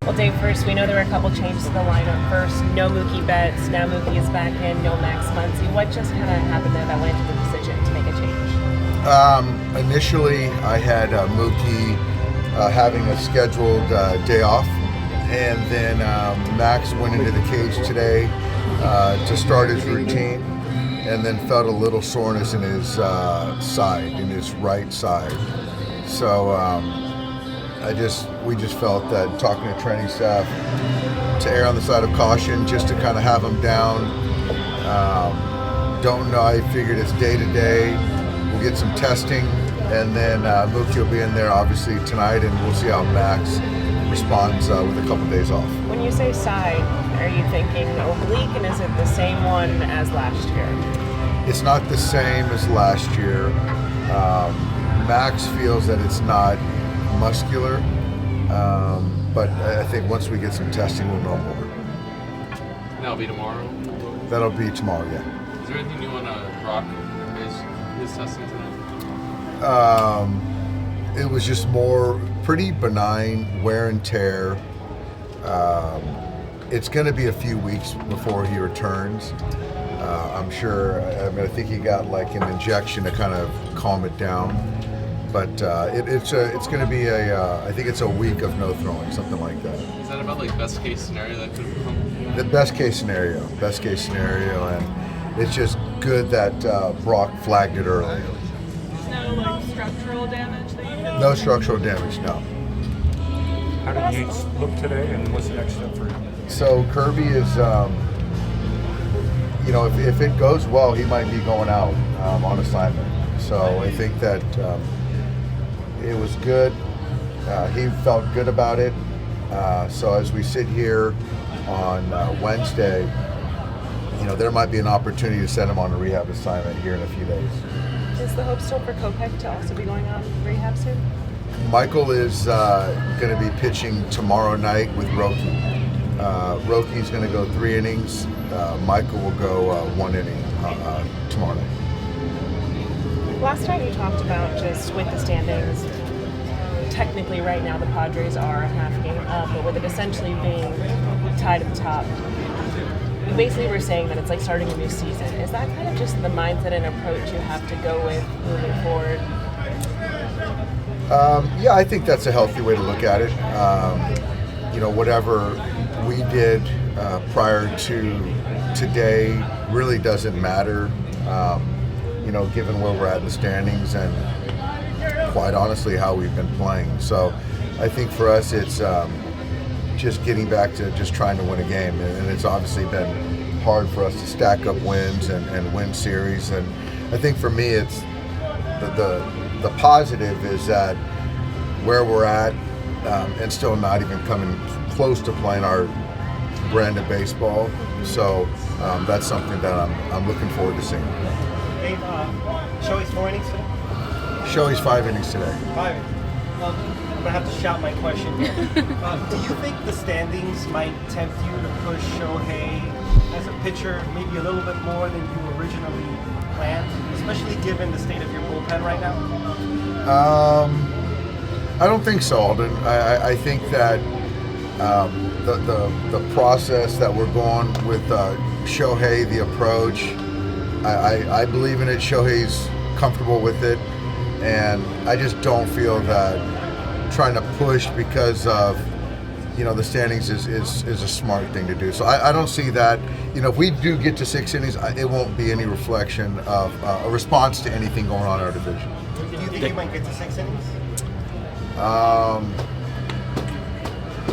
Well, Dave, first, we know there were a couple changes to the lineup. First, no Mookie Betts. Now Mookie is back in. No Max Muncy. What just kind of happened there that went into the decision to make a change? Initially, I had Mookie having a scheduled day off, and then Max went into the cage today to start his routine, and then felt a little soreness in his side, in his right side. So we just felt that, talking to training staff, to err on the side of caution, just to kind of have him down. Don't know. I figured it's day to day. We'll get some testing, and then Mookie will be in there obviously tonight, and we'll see how Max responds with a couple days off. When you say side, are you thinking oblique, and is it the same one as last year? It's not the same as last year. Max feels that it's not muscular, but I think once we get some testing, we'll know more. That'll be tomorrow? That'll be tomorrow, yeah. Is there anything new on Brock, his testing tonight? It was just more pretty benign wear and tear. It's going to be a few weeks before he returns. I'm sure. I think he got like an injection to kind of calm it down. But it's going to be I think it's a week of no throwing, something like that. Is that about like best case scenario that could have come? The best case scenario, and it's just good that Brock flagged it early. No like structural damage that you did? No structural damage, no. How did Yates look today, and what's the next step for him? So Kirby is, if it goes well, he might be going out on assignment. So I think that it was good. He felt good about it. So as we sit here on Wednesday, there might be an opportunity to send him on a rehab assignment here in a few days. Is the hope still for Kopech to also be going on rehab soon? Michael is going to be pitching tomorrow night with Roki. Roki's going to go 3 innings. Michael will go 1 inning tomorrow night. Last time you talked about just with the standings, technically right now the Padres are a half game up, but with it essentially being tied at the top, you basically were saying that it's like starting a new season. Is that kind of just the mindset and approach you have to go with moving forward? Yeah, I think that's a healthy way to look at it. Whatever we did prior to today really doesn't matter, given where we're at in the standings and quite honestly how we've been playing. So I think for us it's just getting back to just trying to win a game, and it's obviously been hard for us to stack up wins and win series. And I think for me it's the positive is that where we're at and still not even coming close to playing our brand of baseball. So that's something that I'm looking forward to seeing. Dave, Shohei's 4 innings today? Shohei's 5 innings today. 5 innings. I'm going to have to shout my question here. Do you think the standings might tempt you to push Shohei as a pitcher maybe a little bit more than you originally planned, especially given the state of your bullpen right now? I don't think so, Alden. I think that the process that we're going with Shohei, the approach, I believe in it. Shohei's comfortable with it, and I just don't feel that trying to push because of the standings is a smart thing to do. So I don't see that. If we do get to 6 innings, it won't be any reflection of a response to anything going on in our division. Do you think you might get to 6 innings?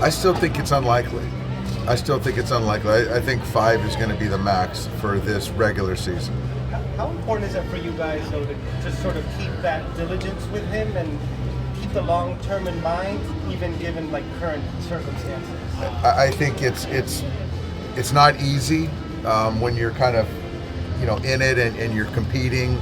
I still think it's unlikely. I think 5 is going to be the max for this regular season. How important is it for you guys, though, to just sort of keep that diligence with him and keep the long term in mind, even given like current circumstances? I think it's not easy when you're kind of in it and you're competing,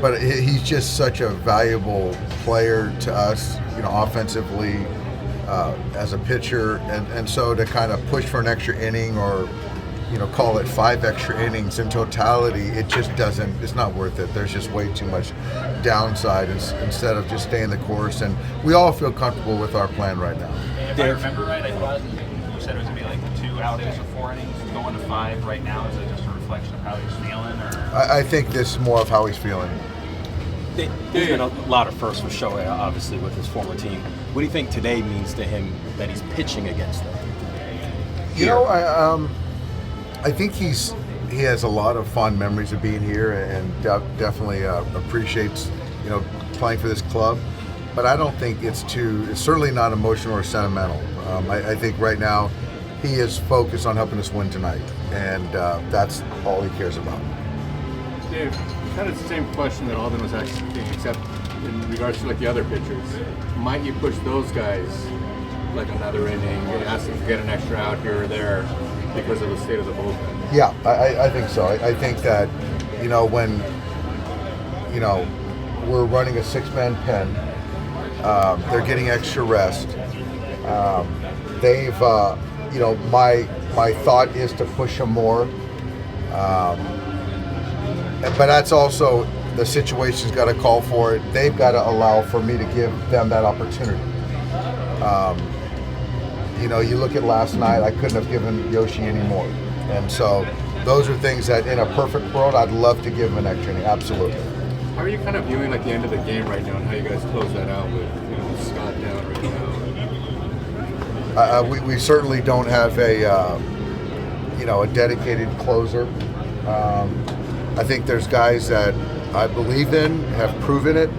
but he's just such a valuable player to us, offensively, as a pitcher, and so to kind of push for an extra inning or call it 5 extra innings in totality, it just doesn't, it's not worth it. There's just way too much downside instead of just staying the course. And we all feel comfortable with our plan right now. If I remember right, I thought you said it was going to be like 2 outings or 4 innings, going to 5 right now. Is it just a reflection of how he's feeling? Or? I think this is more of how he's feeling. There's been a lot of firsts for Shohei, obviously, with his former team. What do you think today means to him that he's pitching against them? I think he has a lot of fond memories of being here, and definitely appreciates playing for this club. But I don't think it's certainly not emotional or sentimental. I think right now he is focused on helping us win tonight, and that's all he cares about. Dave, kind of the same question that Alden was asking, except in regards to like the other pitchers. Might you push those guys like another inning, ask them to get an extra out here or there because of the state of the bullpen? Yeah, I think so. I think that, when, we're running a 6-man pen, they're getting extra rest. They've, my thought is to push them more. But that's also, the situation's got to call for it. They've got to allow for me to give them that opportunity. You look at last night, I couldn't have given Yoshi any more. And so those are things that in a perfect world, I'd love to give him an extra inning, absolutely. How are you kind of viewing like the end of the game right now and how you guys close that out with Scott down right now? We certainly don't have a dedicated closer. I think there's guys that I believe in, have proven it,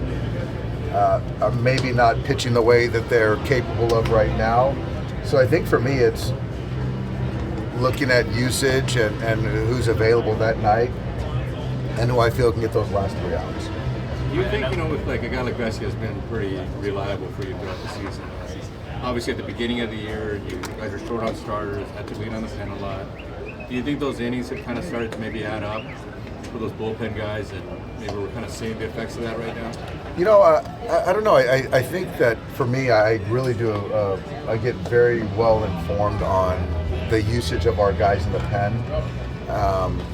are maybe not pitching the way that they're capable of right now. So I think for me it's looking at usage and who's available that night and who I feel can get those last 3 outs. Do you think, with like a guy like Vesey has been pretty reliable for you throughout the season? Obviously at the beginning of the year, you guys are short on starters, had to lean on the pen a lot. Do you think those innings have kind of started to maybe add up for those bullpen guys, and maybe we're kind of seeing the effects of that right now? I don't know. I think that for me, I really do. I get very well informed on the usage of our guys in the pen,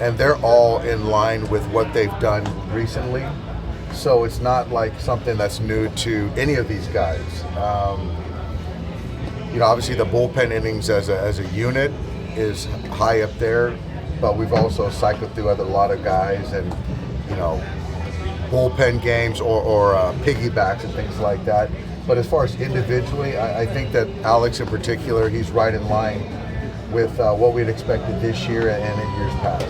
and they're all in line with what they've done recently. So it's not like something that's new to any of these guys. Obviously the bullpen innings as a unit is high up there, but we've also cycled through a lot of guys and bullpen games or piggybacks and things like that. But as far as individually, I think that Alex in particular, he's right in line with what we'd expected this year and in years past.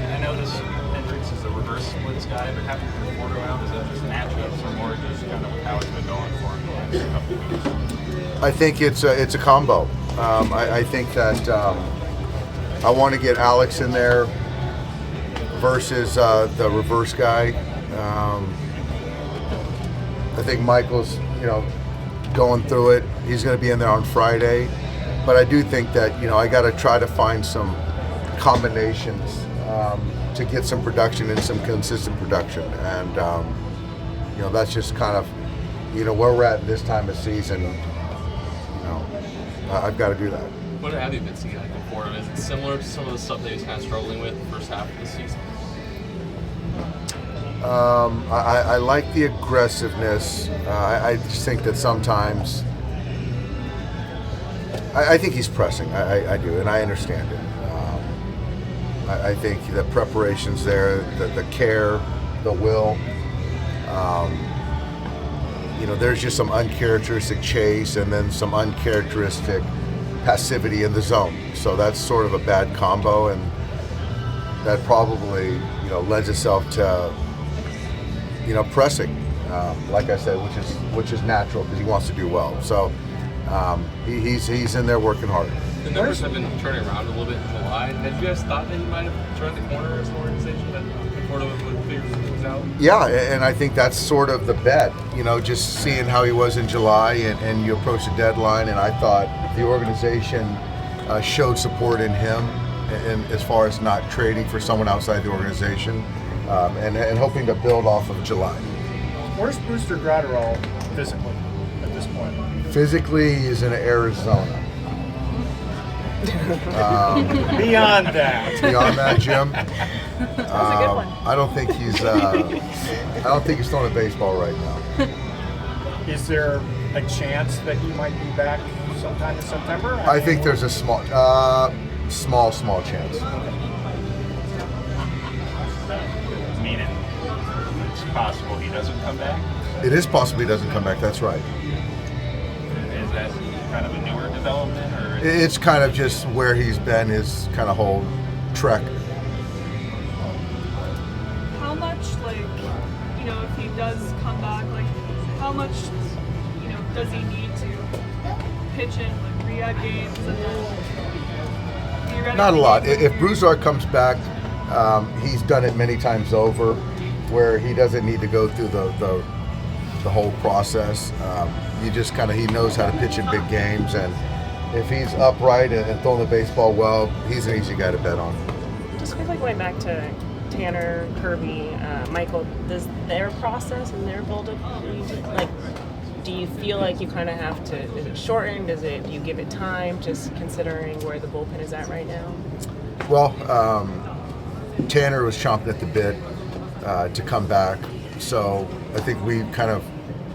And I know this Hendricks is a reverse splits guy, but having the 4 go out, is that just matchups or more just kind of how it's been going for him the last couple of weeks? I think it's a combo. I think that I want to get Alex in there versus the reverse guy. I think Michael's, going through it. He's going to be in there on Friday. But I do think that, I got to try to find some combinations to get some production and some consistent production. And, that's just kind of, where we're at this time of season. I've got to do that. What have you been seeing like before? Is it similar to some of the stuff that he's kind of struggling with the first half of the season? I like the aggressiveness. I just think that sometimes I think he's pressing. I do, and I understand it. I think the preparation's there, the care, the will. There's just some uncharacteristic chase and then some uncharacteristic passivity in the zone. So that's sort of a bad combo, and that probably, lends itself to, pressing, like I said, which is natural because he wants to do well. So he's in there working hard. The numbers have been turning around a little bit in July. Had you guys thought that he might have turned the corner as an organization that Florida would figure things out? Yeah, and I think that's sort of the bet, just seeing how he was in July and you approach the deadline, and I thought the organization showed support in him and as far as not trading for someone outside the organization and hoping to build off of July. Where's Brusdar Graterol physically at this point? Physically, he's in Arizona. Beyond that. Beyond that, Jim, That was a good one. I don't think he's throwing a baseball right now. Is there a chance that he might be back sometime in September? I think there's a small chance. Meaning it's possible he doesn't come back? It is possible he doesn't come back. That's right. Is that kind of a newer development, or It's kind of just where he's been, his kind of whole trek. How much, like, you know, if he does come back, like, how much, you know, does he need to pitch in like rehab games and then be ready? Not a for lot. games If this year? Brusdar comes back, he's done it many times over, where he doesn't need to go through the whole process. You just kind of, he knows how to pitch in big games, and if he's upright and throwing the baseball well, he's an easy guy to bet on. Just quickly going back to Tanner, Kirby, Michael, does their process and their build-up, like, do you feel like you kind of have to, is it shortened? Do you give it time, just considering where the bullpen is at right now? Well, Tanner was chomping at the bit to come back, so I think we kind of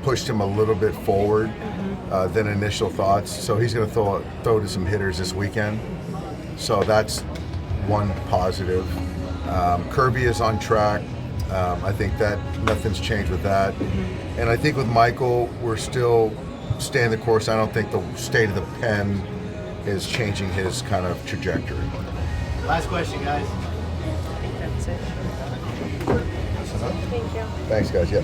pushed him a little bit forward than initial thoughts. So he's going to throw to some hitters this weekend. So that's one positive. Kirby is on track. I think that nothing's changed with that. And I think with Michael, we're still staying the course. I don't think the state of the pen is changing his kind of trajectory. Last question, guys. I think that's it. Thank you. Thanks, guys. Yeah.